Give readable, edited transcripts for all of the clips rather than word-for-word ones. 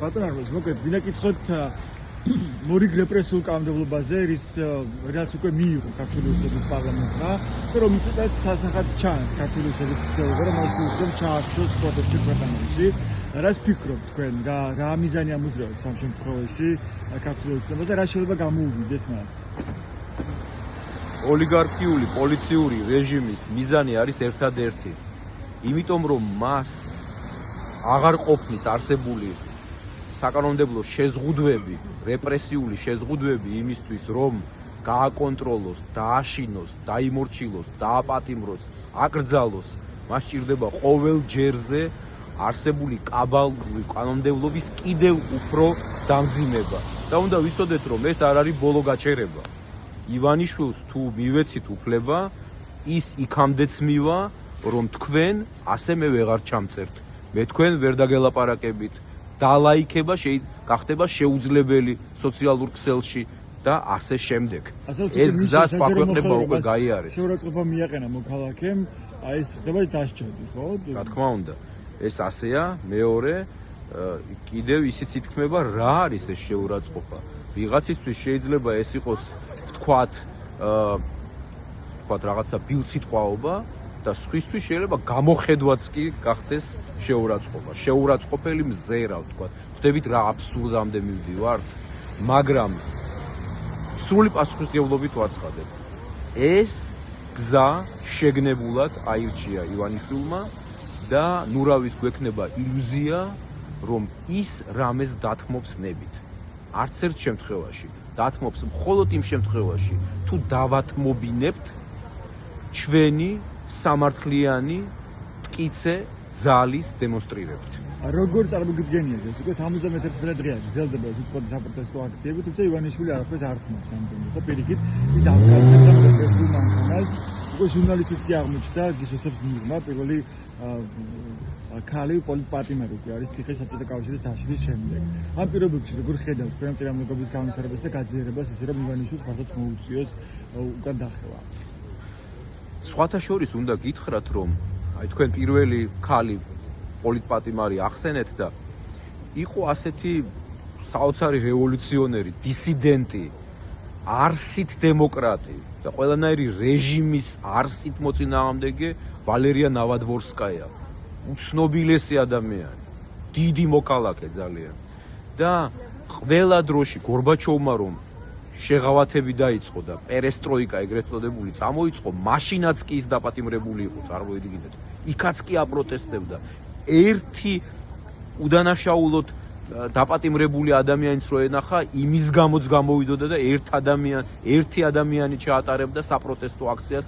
ბატონ არბაზ, მოკლედ, ვინა კითხოთ მორიგ რეპრესიულ კანონმდებლობაზე, რაც უკვე მიიღო ქართული რუსეთის პარლამენტმა, რომ მიწოდეთ სასახად ჩანს ქართული რუსეთის ცდილობა, რომ მოსულს ჩაარჩოს პროტესტი ქვეყანაში. რას ფიქრობთ თქვენ, რა მიზანი ამოძრავეთ ამ შემთხვევაში ქართული რუსეთს და რა შეიძლება გამოუვიდეს მას? ოლიგარქიული პოლიციური რეჟიმის მიზანი არის ერთადერთი. იმიტომ რომ მას აღარ ყოფნის არსებული საკანონმდებლო შეზღუდვები, რეპრესიული შეზღუდვები იმისთვის, რომ გააკონტროლოს, დააშინოს, დაიმორჩილოს, დააპატიმროს, აკრძალოს, მას სჭირდება ყოველ ჯერზე არსებული კაბალური კანონმდებლობის კიდევ უფრო დამძიმება. და უნდა ვიცოდეთ, რომ ეს არ არის ბოლო გაჩერება. ივანიშვილს თუ მივეცით უფლება, ის იქამდეც მივა, რომ თქვენ ასე მე ვეღარ ჩამწერთ. მე თქვენ ვერ დაგელაპარაკებით. დალაიქება გახდება შეუძლებელი სოციალურ ქსელში და ასე შემდეგ. ეს გზა სხვა ქვეყნებმა უკვე გაიარეს. შეურაცხყოფა მიაყენა მოქალაქემ, აი ეს ხდება დასჯები, ხო? რა თქმა უნდა, ეს ასეა. მეორე, კიდევ ისიც ითქმება, რა არის ეს შეურაცხყოფა. ვიღაცისთვის შეიძლება ეს იყოს ვთქვათ რაღაცა ბილსიტყვაობა და სხვისთვის შეიძლება გამოხედვაც კი გახდეს შეურაცხყოფა. შეურაცხყოფელი მზერა ვთქვათ. ხვდებით რა აბსურდამდე მივდივართ, მაგრამ სრული პასუხისმგებლობით ვაცხადებ. ეს გზა შეგნებულად აირჩია ივანიშვილმა და ნურავის გვექნება ილუზია, რომ ის რამეს დათმობს ნებით. არც ერთ შემთხვევაში. დათმობს მხოლოდ იმ შემთხვევაში, თუ დავათმობინებთ ჩვენი სამართლიანი მტკიცე ძალის დემონსტრირებით. როგორ წარმოგიდგენიათ ეს? უკვე 71 დღეა გრძელდება ეს უცხოელი საპროტესტო აქციები, თუმცა ივანიშვილი არაფერს არ თმობს ამ თემაზე. პირიქით, ის აღკაცებს ამ რეპრესიულ მანქანას. უკვე ჟურნალისტიც კი აღმოჩნდა, გისოსებს მიღმა პირველი ქალი პოლიტპატიმარი კი არის ციხის საბჭოთა კავშირის დაშლის შემდეგ. ამ პირობებში როგორ ხედავთ თქვენ წინამორბედის განვითარებას და გაძლიერებას ისე რომ ივანიშვილს მართლაც მოუწიოს უკან დახევა? სხვათა შორის უნდა გითხრათ, რომ აი თქვენ პირველი ქალი პოლიტპატიმარი ახსენეთ და იყო ასეთი საოცარი რევოლუციონერი, დისიდენტი, არსით დემოკრატი და ყველანაირი რეჟიმის არსით მოწინააღმდეგე ვალერია ნავადვორსკაია. უცნობილესი ადამიანი, დიდი მოქალაქე ძალიან და ყველა დროში გორბაჩოვმა რომ შეღავათები დაიწყო და პერესტროიკა ეგრეთ წოდებული წამოიწყო, მაშინაც კი ის დაპატიმრებული იყო, წარმოიდგინეთ. იქაც კი აპროტესტებდა. ერთი უდანაშაულოდ დაპატიმრებული ადამიანიც რო ენახა, იმის გამოც გამოვიდოდა და ერთი ადამიანი ჩაატარებდა საპროტესტო აქციას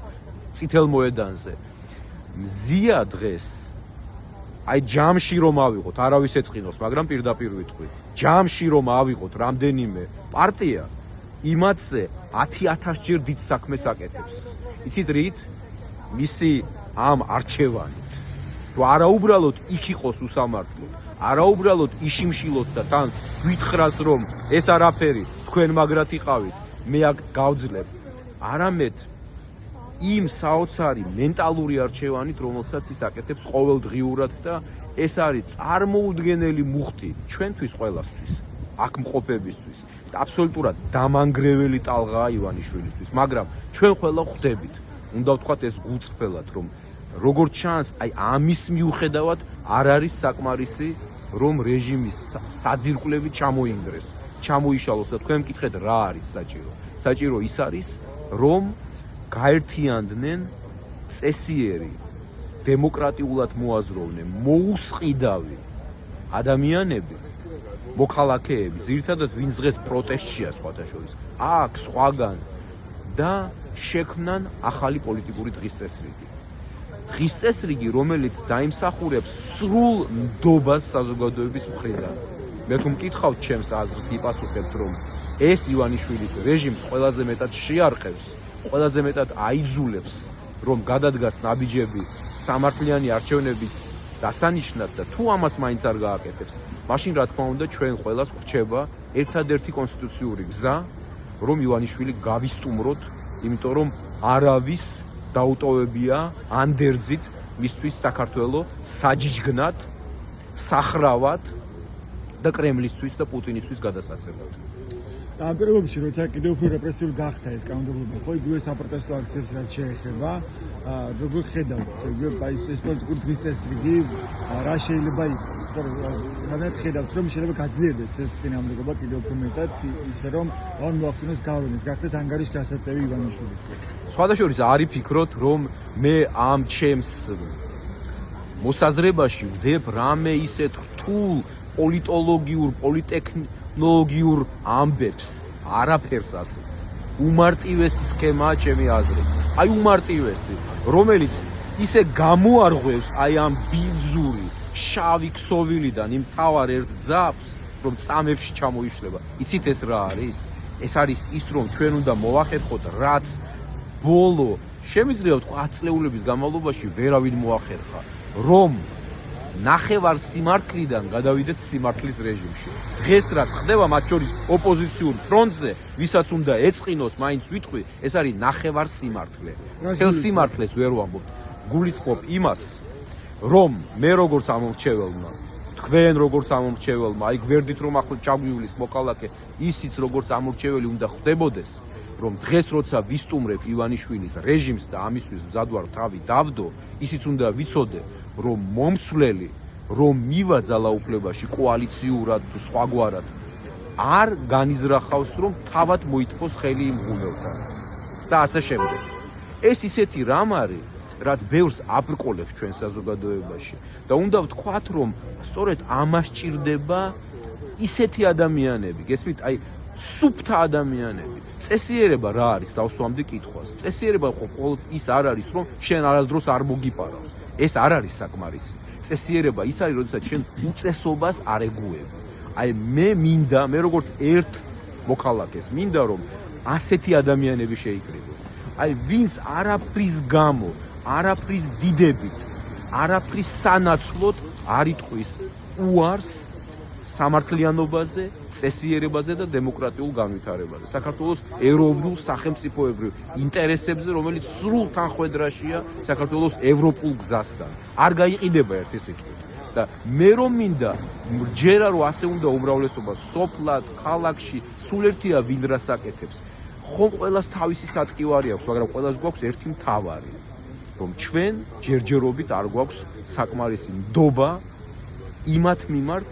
წითელ მოედანზე. მზია დღეს აი ჯამში რომ ავიღოთ, არავის ეწყინოს, მაგრამ პირდაპირ ვიტყვი. ჯამში რომ ავიღოთ რამდენიმე პარტია, იმათზე 10,000 ჯერ დიდ საქმეს აკეთებს. იცით რით? მისი ამ არჩევანით. თუ არაუბრალოდ იქ იყოს უსამართლო, არაუბრალოდ იშიმშილოს და თან გვითხრას რომ ეს არაფერი თქვენ მაგრად იყავით, მე აქ გავძლებ. არამედ იმ საოცარი მენტალური არჩევანით, რომელსაც ის აკეთებს ყოველდღიურად და ეს არის წარმოუდგენელი მუხტი ჩვენთვის ყველასთვის, აქ მყოფებისთვის და აბსოლუტურად დამანგრეველი ტალღაა ივანიშვილისთვის, მაგრამ ჩვენ ყველა ხვდებით, უნდა ვთქვათ ეს გულწრფელად, რომ როგორც ჩანს, აი ამის მიუხედავად არ არის საკმარისი, რომ რეჟიმის საძირკვლები ჩამოინგრეს, ჩამოიშალოს და თქვენ მკითხეთ რა არის საჭირო. საჭირო ის არის, რომ გაერთიანდნენ წესიერი, დემოკრატიულად მოაზროვნე, მოუსყიდავი ადამიანები, მოქალაქეები, ძირითადად ვინც დღეს პროტესტშია სხვათა შორის, აქ სხვაგან და შექმნან ახალი პოლიტიკური დღის წესრიგი. დღის წესრიგი, რომელიც დაიმსახურებს სრულ ნდობას საზოგადოების მხრიდან. მე თუ მკითხავთ ჩემს აზრს, გიპასუხებთ, რომ ეს ივანიშვილის რეჟიმს ყველაზე მეტად შეარყევს, ყველაზე მეტად აიძულებს, რომ გადადგას ნაბიჯები სამართლიანი არჩევნების დასანიშნად და თუ ამას მაინც არ გააკეთებს, მაშინ რა თქმა უნდა ჩვენ ყველას გვრჩება ერთადერთი კონსტიტუციური გზა, რომ ივანიშვილი გავისტუმროთ, იმიტომ რომ არავის დაუტოვებია ანდერძით მისთვის საქართველო საჯიჯგნად, სახრავად და კრემლისთვის და პუტინისთვის გადასაცემად. და ამ პირობებში როცა კიდევ უფრო რეპრესიული გახდა ეს კანონმდებლობა, ხო იგივე საპროტესტო აქციებს რაც შეეხება, როგორ ხედავთ, ეს პოლიტიკური დღის წესრიგი რა შეიძლება იყოს, ხო, რადგან ხედავთ, რომ შეიძლება გაძლიერდეს ეს წინააღმდეგობა კიდევ უფრო მეტად, ისე რომ არ მოახდინოს გავლენის, გახდეს ანგარიშ გასაწევი ივანიშვილის. სხვადასხვა არ იფიქროთ, რომ მე ამ ჩემს მოსაზრებაში ვდებ რამე ისეთ რთულ პოლიტოლოგიურ, პოლიტექნოლოგიურ ამბებს, არაფერს ასეც. უმარტივესი სქემაა ჩემი აზრით. აი უმარტივესი, რომელიც ისე გამოარღვევს აი ამ ბიძური, შავი ქსოვილიდან იმ თავარ ერთ ძაფს, რომ წამებში ჩამოიშლება. იცით ეს რა არის? ეს არის ის, რომ ჩვენ უნდა მოვახერხოთ, რაც ბოლო შემიძლია ვთქვა 10 წლეულების განმავლობაში ვერავინ მოახერხა, რომ ნახევარ სიმართლიდან გადავიდეთ სიმართლის რეჟიმში. დღეს რაც ხდება მათ შორის ოპოზიციურ ფრონტზე, ვისაც უნდა ეწყინოს, მაინც ვიტყვი, ეს არის ნახევარ სიმართლე. თელ სიმართლეს ვერ ვამბობ. გულისხმობ იმას, რომ მე როგორც ამომრჩეველმა, თქვენ როგორც ამომრჩეველმა, აი გვერდით რომ ახლა ჩაგვივლის მოკალაკე, ისიც როგორც ამომრჩეველი უნდა ხდებოდეს, რომ დღეს როცა ვისტუმრებ ივანიშვილის რეჟიმს და ამისთვის მზადვარ თავი დავდო, ისიც უნდა ვიცოდე, რომ მომსვლელი, რომ მივა ძალაუფლებაში კოალიციურად თუ სხვაგვარად, არ განიზრახავს, რომ თავად მოითხოვს ხელი იმ ღუნელთან და ასე შემდეგ. ეს ისეთი რამ არის, რაც ბევრს აბრკოლებს ჩვენ საზოგადოებაში და უნდა ვთქვათ, რომ სწორედ ამას ჭირდება ისეთი ადამიანები, გესმით, აი სუფთა ადამიანები. წესიერება რა არის? დავსვამდი კითხვას. წესიერება ხო ის არ არის, რომ შენ არასდროს არ მოგიპარავს. ეს არ არის საკმარისი. წესიერება ის არის, როდესაც შენ უწესობას არ ეგუებ. აი მე როგორც ერთ მოქალაქეს მინდა, რომ ასეთი ადამიანები შეიკრიბო. აი ვინც არაფრის გამო, არაფრის დიდებით, არაფრის სანაცვლოდ არ იტყვის უარს სამართლიანობაზე, წესიერებაზე და დემოკრატიულ განვითარებაზე. საქართველოს ეროვნულ სახელმწიფოებრივ ინტერესებზე, რომელიც სრულ თანხვედრაშია საქართველოს ევროპულ გზასთან. არ გაიყიდება ერთი სიტყვით. და მე რომ მინდა მრჯერა რომ ასე უნდა უმრავლესობა სოფლად, ქალაქში, სულ ერთია ვინ რას აკეთებს. ხომ ყველას თავისი სატკივარი აქვს, მაგრამ ყველას გვაქვს ერთი მთავარი, რომ ჩვენ ჯერჯერობით არ გვაქვს საკმარისი ნდობა იმათ მიმართ,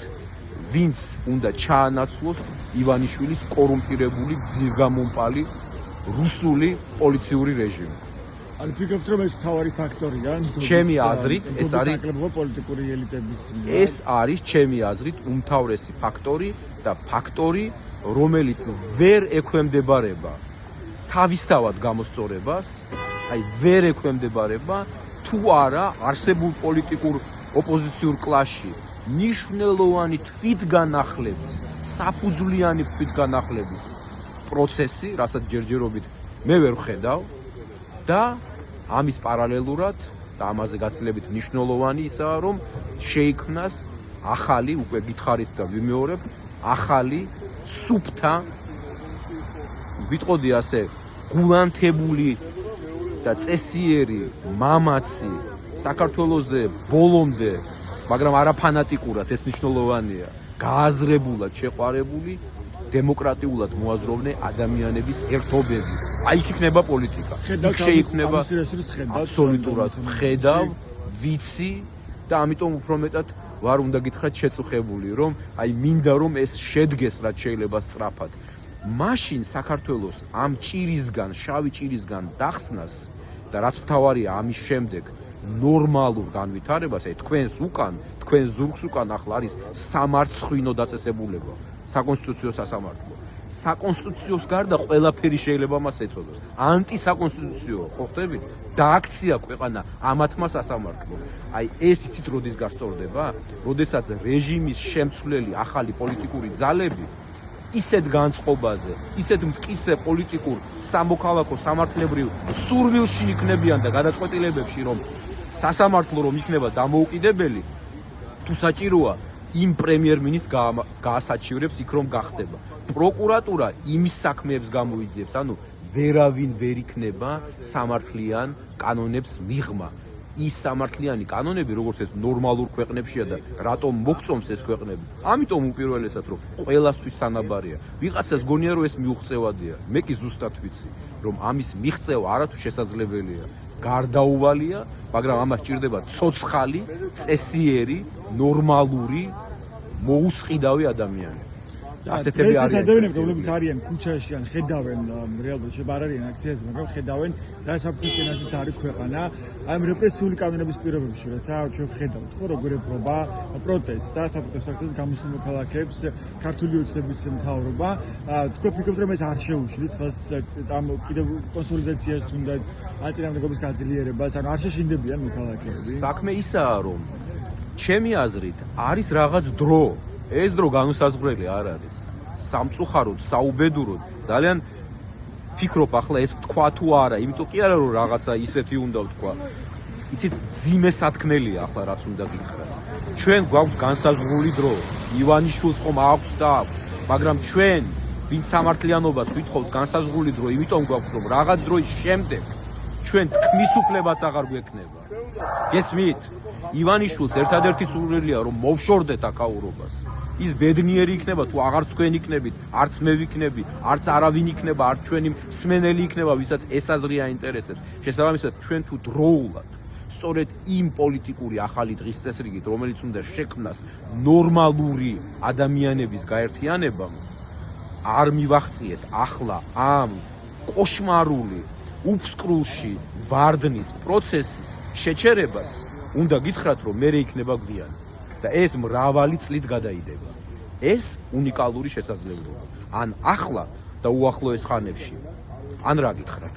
ვინც უნდა ჩაანაცვლოს ივანიშვილის კორუმპირებული ძირგამომპალი რუსული პოლიციური რეჟიმი. ანუ ფიქრობთ, რომ ეს თავარი ფაქტორია? ჩემი აზრით, ეს არის პოლიტიკური ელიტების. ეს არის ჩემი აზრით უმთავრესი ფაქტორი და ფაქტორი, რომელიც ვერ ექვემდებარება თავისთავად გამოსწორებას, აი ვერ ექვემდებარება თუ არა არსებულ პოლიტიკურ ოპოზიციურ კლასში ნიშნულოვანი თვითგანახლების, საფუძვლიანი თვითგანახლების პროცესი, რასაც ჯერჯერობით მე ვერ ვხედავ და ამის პარალელურად და ამაზე გაცილებით ნიშნულოვანი ისაა, რომ შეიქმნას ახალი, უკვე გითხარით და ვიმეორებ, ახალი სუფთა, ვიტყოდი ასე, გულანთებული და წესიერი მამაცი საქართველოზე ბოლომდე, მაგრამ არა ფანატიკურად, ეს მნიშვნელოვანია, გააზრებულად შეყვარებული, დემოკრატიულად მოაზროვნე ადამიანების ერთობები. აი იქ იქნება პოლიტიკა. იქ შეიქმნება აბსოლუტურად ხედავ, ვიცი და ამიტომ უფრო მეტად ვარ უნდა გითხრათ შეწუხებული, რომ აი მინდა რომ ეს შედგეს რაც შეიძლება სწრაფად. მაშინ საქართველოს ამ ჭირისგან, შავი ჭირისგან დახსნას და რაც მთავარია ამის შემდეგ ნორმალურ განვითარებას, აი თქვენს უკან, თქვენ ზურგს უკან ახლა არის სამარცხვინო დაწესებულება, საკონსტიტუციო სასამართლო. საკონსტიტუციოს გარდა ყველაფერი შეიძლება მას ეწოდოს. ანტისაკონსტიტუციო, ხო ხდებით? დააქცია ქვეყანა ამათმა სასამართლომ. აი ეს იცით როდის გასწორდება? როდესაც რეჟიმის შემცვლელი ახალი პოლიტიკური ძალები ისეთ განწყობაზე, ისეთ მტკიცე პოლიტიკურ, სამოქალაქო, სამართლებრივ სურვილში იქნებიან და გადაწყვეტილებებში, რომ სასამართლო რომ იქნება დამოუკიდებელი, თუ საჭიროა იმ პრემიერ-მინისტრს გაასაჩივრებს იქ რომ გახდება. პროკურატურა იმის საქმეებს გამოიძიებს, ანუ ვერავინ ვერ იქნება სამართლიან კანონებს მიღმა. ის სამართლიანი კანონები, როგორც ეს ნორმალურ ქვეყნებშია და რატომ მოგწონს ეს ქვეყნები. ამიტომ უპირველესად რომ ყველასთვის თანაბარია. ვიღაცას გონია რომ ეს მიუღწევადია. მე კი ზუსტად ვიცი, რომ ამის მიღწევა არათუ შესაძლებელია. გარდაუვალია, მაგრამ ამას ჭირდება ცოცხალი, წესიერი, ნორმალური, მოუსყიდავი ადამიანი. ასეთები ეს არიან. ადამიანები, რომლებიც არიან ქუჩაში ან ხედავენ რეალურად არ არიან აქციაზე, მაგრამ ხედავენ და საფრთხის წინაშეც არის ქვეყანა. აი ამ რეპრესიული კანონების პირობებში, როცა ჩვენ ხედავთ, ხო, როგორ ეპყრობა პროტესტს და საპროტესტო აქციაზე გამოსულ მოქალაქეებს ქართული ოცნების მთავრობა. თქვენ ფიქრობთ, რომ ეს არ შეუშლის ხელს ამ კიდევ კონსოლიდაციას თუნდაც აწინააღმდეგობის გაძლიერებას, ანუ არ შეშინდებიან მოქალაქეები? საქმე ისაა, რომ ჩემი აზრით არის რაღაც დრო. ეს დრო განუსაზღვრელი არ არის. სამწუხაროდ, საუბედუროდ, ძალიან ფიქრობ ახლა ეს თქვა თუ არა, იმიტომ კი არა რომ რაღაცა ისეთი უნდა ვთქვა. იცით, ძიმე სათქმელია ახლა რაც უნდა გითხრათ. ჩვენ გვაქვს განსაზღვრული დრო. ივანიშვილს ხომ აქვს და აქვს, მაგრამ ჩვენ ვინც სამართლიანობას ვითხოვთ განსაზღვრული დრო, იმიტომ გვაქვს რომ რაღაც დროის შემდეგ ჩვენ თქმის უფლებაც აღარ გვექნება. გესმით? ივანიშვილს ერთადერთი სურვილია რომ მოვშორდეთ აკაურობას. ის ბედნიერი იქნება თუ აღარ თქვენ იქნებით, არც მე ვიქნები, არც არავინ იქნება, არც ჩვენი მსმენელი იქნება, ვისაც ესაზღვრია აინტერესებს. შესაბამისად, ჩვენ თუ დროულად სწორედ იმ პოლიტიკური ახალი დღის წესრიგით, რომელიც უნდა შექმნას ნორმალური ადამიანების გაერთიანებამ, არ მივახციეთ ახლა ამ კოშმარული უფსკრულში ვარდნის პროცესის შეჩერებას, უნდა გითხრათ, რომ მე იქნება გვიანი და ეს მრავალი წლით გადაიდება. ეს უნიკალური შესაძლებლობა. ან ახლა და უახლოეს ხანებში, ან რა გითხრათ.